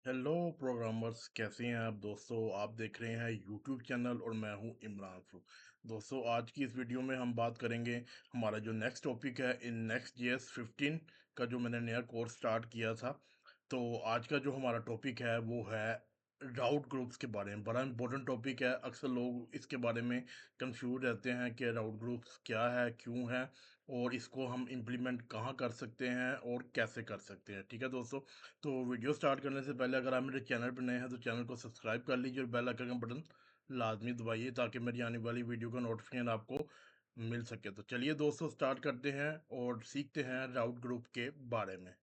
Hello programmers, कैसे हैं आप दोस्तों। आप देख रहे हैं यूट्यूब चैनल और मैं हूं इमरान फ्रू। दोस्तों, आज की इस वीडियो में हम बात करेंगे हमारा जो नेक्स्ट टॉपिक है इन नेक्स्ट जेएस 15 का, जो मैंने नया कोर्स स्टार्ट किया था। तो आज का जो हमारा टॉपिक है वो है राउट ग्रुप्स के बारे में। बड़ा इंपॉर्टेंट टॉपिक है। अक्सर लोग इसके बारे में कंफ्यूज रहते हैं कि राउट ग्रुप्स क्या है, क्यों है, और इसको हम इम्प्लीमेंट कहाँ कर सकते हैं और कैसे कर सकते हैं। ठीक है दोस्तों, तो वीडियो स्टार्ट करने से पहले अगर आप मेरे चैनल पर नए हैं तो चैनल को सब्सक्राइब कर लीजिए और बेल आइकन का बटन लाजमी दबाइए ताकि मेरी आने वाली वीडियो का नोटिफिकेशन आपको मिल सके। तो चलिए दोस्तों, स्टार्ट करते हैं और सीखते हैं राउट ग्रुप के बारे में।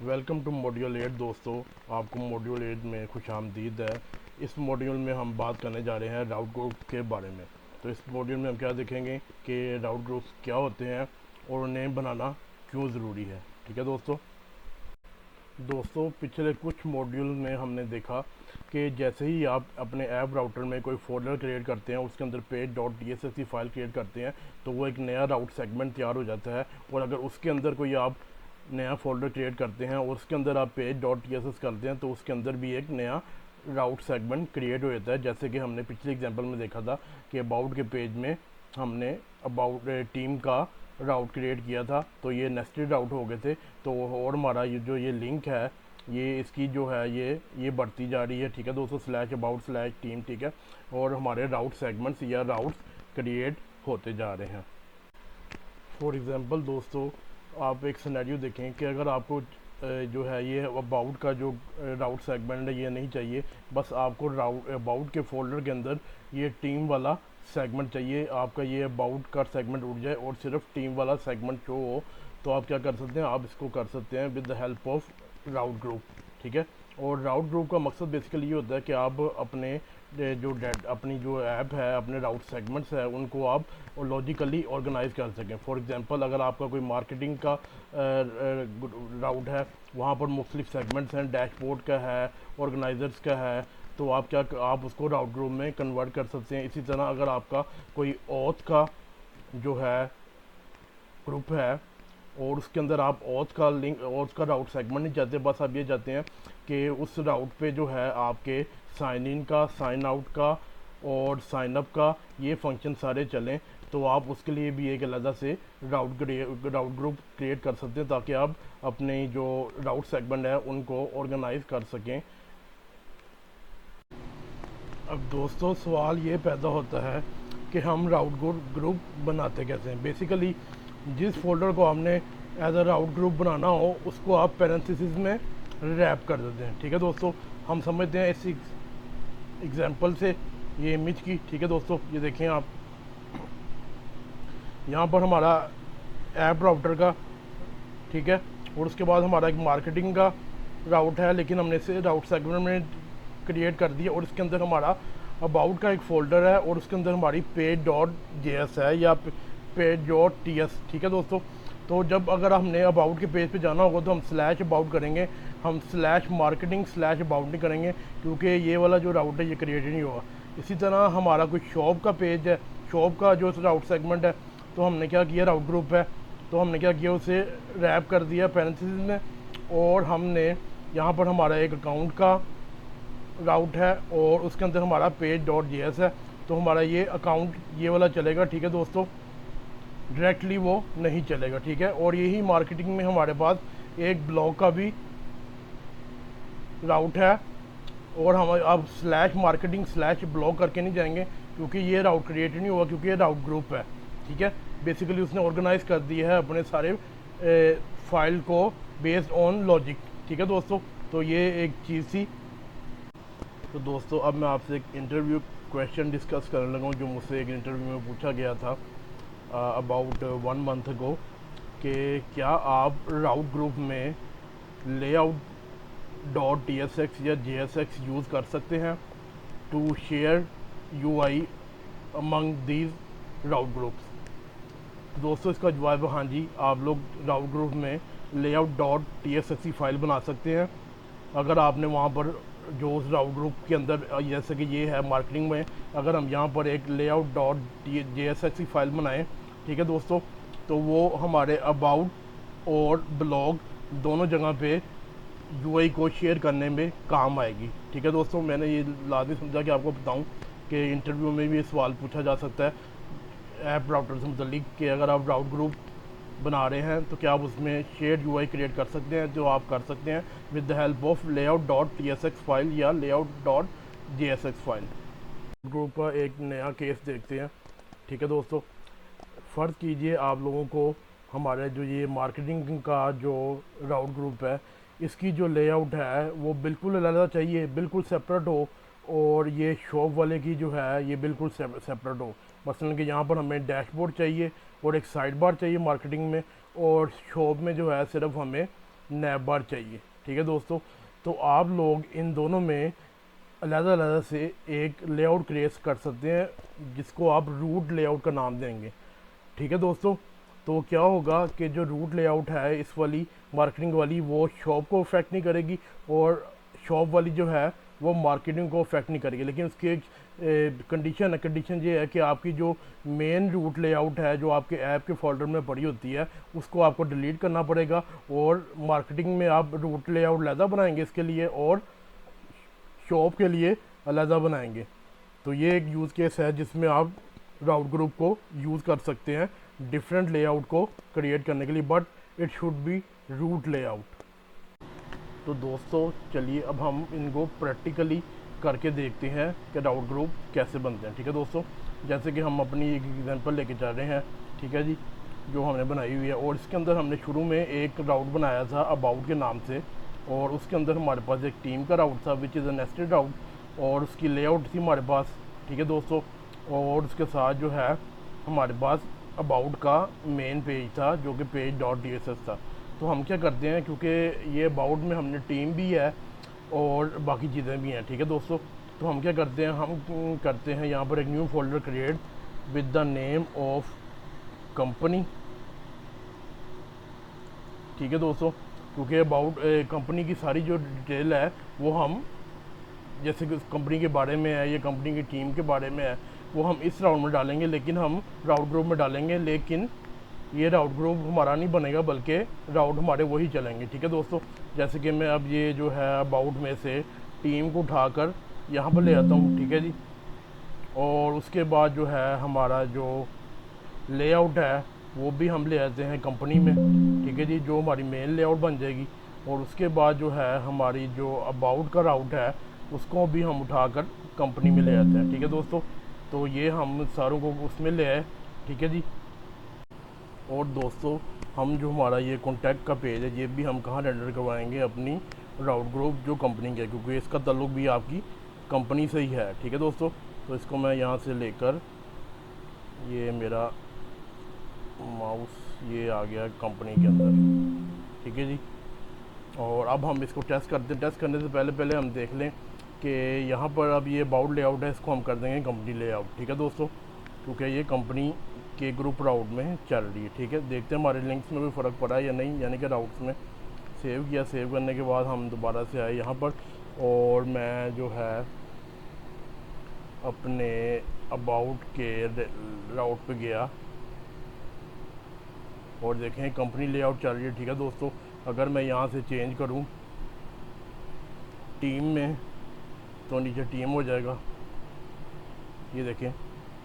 वेलकम टू मॉड्यूल 8 दोस्तों, आपको मॉड्यूल 8 में खुश आमदीद है। इस मॉड्यूल में हम बात करने जा रहे हैं राउट ग्रुप के बारे में। तो इस मॉड्यूल में हम क्या देखेंगे कि राउट ग्रुप्स क्या होते हैं और उन्हें बनाना क्यों ज़रूरी है। ठीक है दोस्तों, पिछले कुछ मॉड्यूल में हमने देखा कि जैसे ही आप अपने ऐप राउटर में कोई फोल्डर क्रिएट करते हैं, उसके अंदर page dot D file create करते हैं, तो वो एक नया राउट सेगमेंट तैयार हो जाता है। और अगर उसके अंदर कोई आप नया फोल्डर क्रिएट करते हैं और उसके अंदर आप पेज डॉट करते हैं, तो उसके अंदर भी एक नया राउट सेगमेंट क्रिएट हो जाता है। जैसे कि हमने पिछले एग्जांपल में देखा था कि अबाउट के पेज में हमने अबाउट टीम का राउट क्रिएट किया था, तो ये नेस्टेड राउट हो गए थे। तो और हमारा ये लिंक है, ये इसकी जो है ये बढ़ती जा रही है। ठीक है दोस्तों, स्लैश अबाउट स्लैश टीम। ठीक है, और हमारे राउट सेगमेंट्स या राउट्स क्रिएट होते जा रहे हैं। फॉर एग्ज़ाम्पल दोस्तों, आप एक सिनेरियो देखें कि अगर आपको जो है ये अबाउट का जो राउट सेगमेंट है ये नहीं चाहिए, बस आपको राउट अबाउट के फोल्डर के अंदर ये टीम वाला सेगमेंट चाहिए। आपका ये अबाउट का सेगमेंट उठ जाए और सिर्फ टीम वाला सेगमेंट शो हो, तो आप क्या कर सकते हैं, आप इसको कर सकते हैं with the help of route group. ठीक है, और राउट ग्रुप का मकसद बेसिकली ये होता है कि आप अपने अपनी जो ऐप है, अपने राउट सेगमेंट्स है, उनको आप लॉजिकली ऑर्गेनाइज कर सकें। फॉर एग्जांपल, अगर आपका कोई मार्केटिंग का राउट है, वहाँ पर मुख्तलिफ सेगमेंट्स हैं, डैशबोर्ड का है, ऑर्गेनाइजर्स का है, तो आप उसको राउट ग्रुप में कन्वर्ट कर सकते हैं। इसी तरह अगर आपका कोई ऑथ का जो है ग्रुप है और उसके अंदर आप ऑथ का राउट सेगमेंट नहीं चाहते, बस आप ये चाहते हैं कि उस राउट पे जो है आपके साइन इन का, साइन आउट का और साइन अप का ये फंक्शन सारे चलें, तो आप उसके लिए भी एक अलग से राउट ग्रुप क्रिएट कर सकते हैं ताकि आप अपने जो राउट सेगमेंट है उनको ऑर्गेनाइज कर सकें। अब दोस्तों, सवाल ये पैदा होता है कि हम राउट ग्रुप बनाते कैसे हैं। बेसिकली जिस फोल्डर को हमने एज अ राउट ग्रुप बनाना हो, उसको आप पैरेंथेसिस में रैप कर देते हैं। ठीक है दोस्तों, हम समझते हैं इस एग्जांपल से ये इमेज की। ठीक है दोस्तों, ये देखें आप, यहाँ पर हमारा ऐप राउटर का, ठीक है, और उसके बाद हमारा एक मार्केटिंग का राउट है, लेकिन हमने इसे राउट सेगमेंट में क्रिएट कर दिया। और इसके अंदर हमारा अबाउट का एक फ़ोल्डर है और उसके अंदर हमारी पेज डॉट JS है या पेज डॉट TS। ठीक है दोस्तों, तो जब अगर हमने अबाउट के पेज पे जाना होगा तो हम स्लैश अबाउट करेंगे, हम स्लैश मार्केटिंग स्लैश अबाउट नहीं करेंगे, क्योंकि ये वाला जो राउट है ये क्रिएट ही नहीं होगा। इसी तरह हमारा कोई शॉप का पेज है, शॉप का जो राउट सेगमेंट है, तो हमने क्या किया, राउट ग्रुप है, तो हमने क्या किया, उसे रैप कर दिया पैरेंथेसिस में। और हमने यहाँ पर हमारा एक अकाउंट का राउट है और उसके अंदर हमारा पेज डॉट JS है, तो हमारा ये अकाउंट ये वाला चलेगा। ठीक है दोस्तों, डायरेक्टली वो नहीं चलेगा। ठीक है, और यही मार्केटिंग में हमारे पास एक ब्लॉग का भी राउट है और हम अब स्लैश मार्केटिंग स्लैश ब्लॉग करके नहीं जाएंगे, क्योंकि ये राउट क्रिएट नहीं हुआ, क्योंकि ये राउट ग्रुप है। ठीक है, बेसिकली उसने ऑर्गेनाइज कर दिया है अपने सारे फाइल को बेस्ड ऑन लॉजिक। ठीक है दोस्तों, तो ये एक चीज़ थी। तो दोस्तों, अब मैं आपसे एक इंटरव्यू क्वेश्चन डिस्कस करने लगा हूँ जो मुझसे एक इंटरव्यू में पूछा गया था अबाउट 1 मंथ अगो, कि क्या आप राउट ग्रुप में लेआउट डॉट TSX या JSX यूज़ कर सकते हैं to share UI among these route groups. दोस्तों, इसका जवाब है हाँ जी, आप लोग राउट ग्रुप में लेआउट डॉट TSX फाइल बना सकते हैं। अगर आपने वहाँ पर जो उस राउट ग्रुप के अंदर, जैसे कि ये है मार्केटिंग में, अगर हम यहाँ पर एक लेआउट डॉट JSX फाइल बनाएं, ठीक है दोस्तों, तो वो हमारे अबाउट और ब्लॉग दोनों जगह पे यूआई को शेयर करने में काम आएगी। ठीक है दोस्तों, मैंने ये लाजमी समझा कि आपको बताऊं कि इंटरव्यू में भी ये सवाल पूछा जा सकता है ऐप राउटर से मुतल्लिक कि अगर आप राउट ग्रुप बना रहे हैं तो क्या आप उसमें शेयर यूआई क्रिएट कर सकते हैं। तो आप कर सकते हैं with the help of layout dot tsx file या layout dot jsx file. Group का एक नया केस देखते हैं। ठीक है दोस्तों, फ़र्ज़ कीजिए आप लोगों को हमारे जो ये मार्केटिंग का जो राउट ग्रुप है इसकी जो लेआउट है वो बिल्कुल अलग चाहिए, बिल्कुल सेपरेट हो, और ये शॉप वाले की जो है ये बिल्कुल सेपरेट हो। मसलन कि यहाँ पर हमें डैशबोर्ड चाहिए और एक साइड बार चाहिए मार्केटिंग में, और शॉप में जो है सिर्फ हमें नैब बार चाहिए। ठीक है दोस्तों, तो आप लोग इन दोनों में अलग-अलग से एक लेआउट क्रिएट कर सकते हैं जिसको आप रूट लेआउट का नाम देंगे। ठीक है दोस्तों, तो क्या होगा कि जो रूट लेआउट है इस वाली मार्केटिंग वाली वो शॉप को अफेक्ट नहीं करेगी, और शॉप वाली जो है वो मार्केटिंग को अफेक्ट नहीं करेगी। लेकिन उसकी एक कंडीशन ये है कि आपकी जो मेन रूट लेआउट है जो आपके ऐप के फोल्डर में पड़ी होती है उसको आपको डिलीट करना पड़ेगा, और मार्केटिंग में आप रूट लेआउट अलग बनाएंगे इसके लिए और शॉप के लिए अलग बनाएंगे। तो ये एक यूज़ केस है जिसमें आप राउट ग्रुप को यूज़ कर सकते हैं डिफरेंट लेआउट को क्रिएट करने के लिए, but it should be root layout. तो दोस्तों चलिए अब हम इनको प्रैक्टिकली करके देखते हैं कि राउट ग्रुप कैसे बनते हैं। ठीक है दोस्तों, जैसे कि हम अपनी एक एग्जांपल लेके चल रहे हैं। ठीक है जी, जो हमने बनाई हुई है, और इसके अंदर हमने शुरू में एक राउट बनाया था अबाउट के नाम से, और उसके अंदर हमारे पास एक टीम का राउट था विच इज़ अ नेस्टेड राउट, और उसकी लेआउट थी हमारे पास। ठीक है दोस्तों, और उसके साथ जो है हमारे पास अबाउट का मेन पेज था जो कि पेज डॉट DSS था। तो हम क्या करते हैं, क्योंकि ये अबाउट में हमने टीम भी है और बाकी चीज़ें भी हैं। ठीक है दोस्तों, तो हम क्या करते हैं, हम करते हैं यहाँ पर एक new folder create with the name of company. ठीक है दोस्तों, क्योंकि अबाउट कंपनी की सारी जो डिटेल है वो हम, जैसे कि उस कंपनी के बारे में है, ये कंपनी की टीम के बारे में है, वो हम इस राउंड में डालेंगे, लेकिन हम राउट ग्रुप में डालेंगे। लेकिन ये राउट ग्रुप हमारा नहीं बनेगा बल्कि राउट हमारे वही चलेंगे। ठीक है दोस्तों, जैसे कि मैं अब ये जो है अबाउट में से टीम को उठाकर यहाँ पर ले आता हूँ। ठीक है जी, और उसके बाद जो है हमारा जो लेआउट है वो भी हम ले आते हैं कंपनी में। ठीक है जी, जो हमारी मेन लेआउट बन जाएगी, और उसके बाद जो है हमारी जो अबाउट का राउट है उसको भी हम उठाकर कंपनी में ले आते हैं। ठीक है दोस्तों, तो ये हम सारों को उसमें ले आए। ठीक है जी, और दोस्तों हम जो हमारा ये कॉन्टैक्ट का पेज है ये भी हम कहाँ रेंडर करवाएंगे, अपनी राउट ग्रुप जो कंपनी के, क्योंकि इसका ताल्लुक भी आपकी कंपनी से ही है। ठीक है दोस्तों, तो इसको मैं यहाँ से लेकर, ये मेरा माउस ये आ गया कंपनी के अंदर। ठीक है जी, और अब हम इसको टेस्ट करते हैं। टेस्ट करने से पहले हम देख लें कि यहाँ पर अब ये अबाउट लेआउट है, इसको हम कर देंगे कंपनी लेआउट। ठीक है दोस्तों, क्योंकि ये कंपनी के ग्रुप राउट में चल रही है। ठीक है, देखते हैं हमारे लिंक्स में कोई फ़र्क पड़ा है या नहीं, यानी कि राउट्स में सेव किया। सेव करने के बाद हम दोबारा से आए यहाँ पर, और मैं जो है अपने अबाउट के राउट पे गया, और देखें कंपनी लेआउट चल रही है। ठीक है दोस्तों, अगर मैं यहाँ से चेंज करूँ टीम में तो नीचे टीम हो जाएगा। ये देखें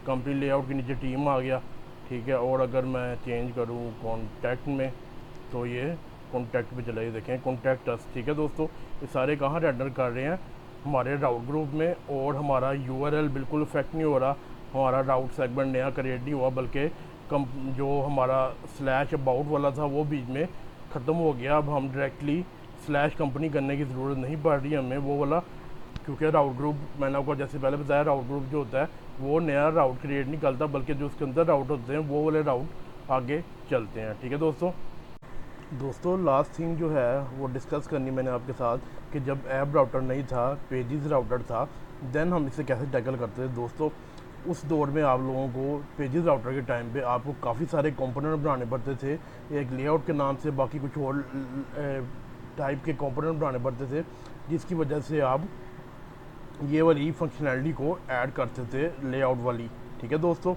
कंपनी लेआउट के नीचे टीम आ गया। ठीक है, और अगर मैं चेंज करूँ कॉन्टैक्ट में तो ये कॉन्टैक्ट पे चला, ये देखें कॉन्टैक्ट अस। ठीक है दोस्तों, ये सारे कहाँ रेंडर कर रहे हैं, हमारे राउट ग्रुप में, और हमारा URL बिल्कुल इफेक्ट नहीं हो रहा, हमारा राउट सेगमेंट नया क्रिएट नहीं हुआ, बल्कि जो हमारा स्लैश अबाउट वाला था वो बीच में ख़त्म हो गया। अब हम डायरेक्टली स्लैश कंपनी करने की ज़रूरत नहीं पड़ रही हमें वो वाला, क्योंकि राउट ग्रुप मैंने आपको जैसे पहले बताया, राउट ग्रुप जो होता है वो नया राउट क्रिएट नहीं करता, बल्कि जो उसके अंदर राउट होते हैं वो वाले राउट आगे चलते हैं। ठीक है दोस्तों लास्ट थिंग जो है वो डिस्कस करनी मैंने आपके साथ, कि जब ऐप राउटर नहीं था, पेजेस राउटर था, देन हम इसे कैसे टैकल करते थे। दोस्तों उस दौर में आप लोगों को पेजेस राउटर के टाइम पे आपको काफ़ी सारे कंपोनेंट बनाने पड़ते थे, एक लेआउट के नाम से बाकी कुछ और टाइप के कंपोनेंट बनाने पड़ते थे, जिसकी वजह से आप ये वाली फंक्शनैलिटी को ऐड करते थे लेआउट वाली। ठीक है दोस्तों,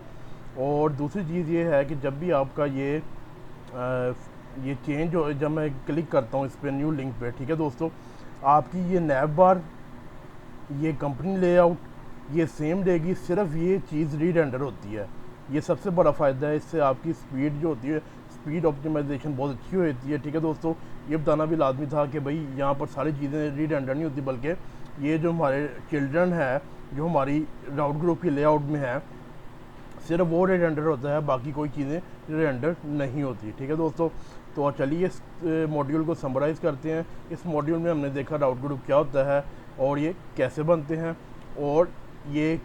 और दूसरी चीज़ ये है कि जब भी आपका ये ये चेंज हो, जब मैं क्लिक करता हूँ इस पर न्यू लिंक पे, ठीक है दोस्तों, आपकी ये नैव बार, ये कंपनी लेआउट, ये सेम रहेगी, सिर्फ ये चीज़ रीरेंडर होती है। ये सबसे बड़ा फ़ायदा है, इससे आपकी स्पीड जो होती है, स्पीड ऑप्टिमाइजेशन बहुत अच्छी होती है, ठीक है दोस्तों। ये बताना भी लाजमी था कि भाई यहाँ पर सारी चीज़ें रीरेंडर नहीं होती, बल्कि ये जो हमारे चिल्ड्रन है, जो हमारी राउट ग्रुप की लेआउट में है, सिर्फ वो रेंडर होता है, बाकी कोई चीज़ें रेंडर नहीं होती, ठीक है दोस्तों। तो चलिए इस मॉड्यूल को समराइज़ करते हैं। इस मॉड्यूल में हमने देखा राउट ग्रुप क्या होता है और ये कैसे बनते हैं, और ये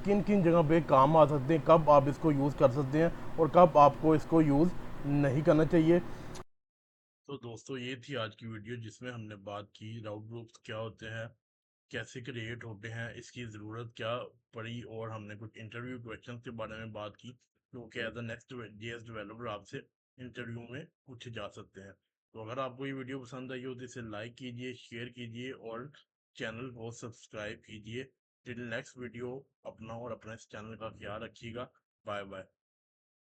किन किन जगह पे काम आ सकते हैं, कब आप इसको यूज़ कर सकते हैं और कब आपको इसको यूज़ नहीं करना चाहिए। तो दोस्तों ये थी आज की वीडियो, जिसमें हमने बात की राउट ग्रुप्स क्या होते हैं, कैसे क्रिएट होते हैं, इसकी ज़रूरत क्या पड़ी, और हमने कुछ इंटरव्यू क्वेश्चन के बारे में बात की जो कि as a next JS developer आपसे इंटरव्यू में पूछे जा सकते हैं। तो अगर आपको ये वीडियो पसंद आई हो तो इसे लाइक कीजिए, शेयर कीजिए और चैनल को सब्सक्राइब कीजिए। टिल नेक्स्ट वीडियो, अपना और अपने इस चैनल का ख्याल रखिएगा। Bye bye.